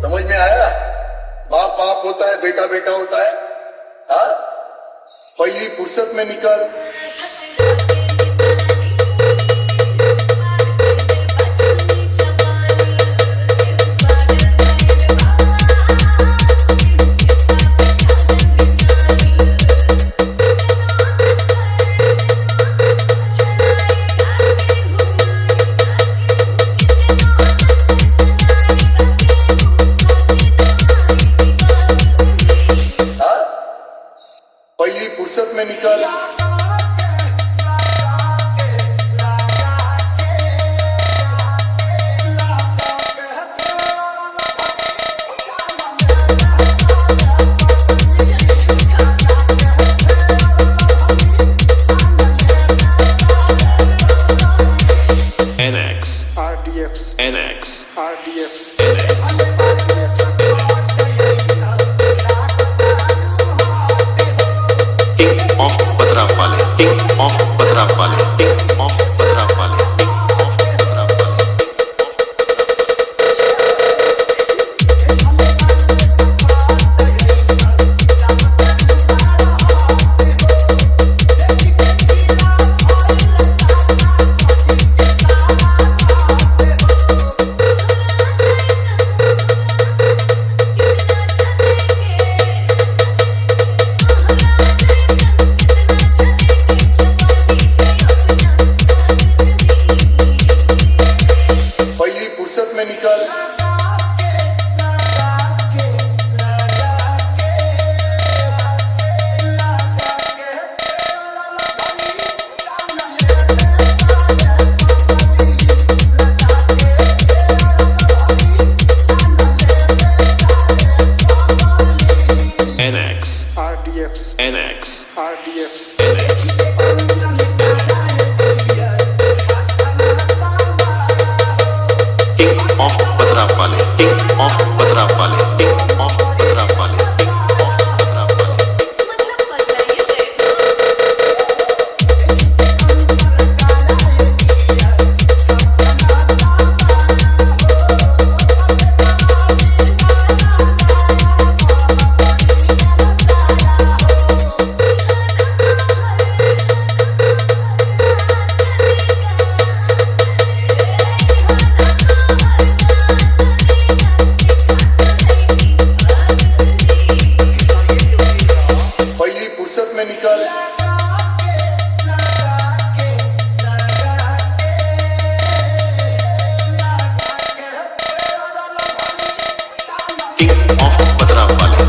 समझ में आया? बाप बाप होता है, बेटा बेटा होता है। हाँ, पहली फुर्सत में निकल। पहली फुर्सत में निकल। NX RDX NX RDX King of Patrapale, King of Patrapale, King of Patrapale, King of Patrapale. पहली फुर्सत में निकल। NX RDX NX RDX King of Patrapale, King of Patrapale, King of Patrapale, King of Patrapale. पहली फुर्सत में निकल। King of Patrapale.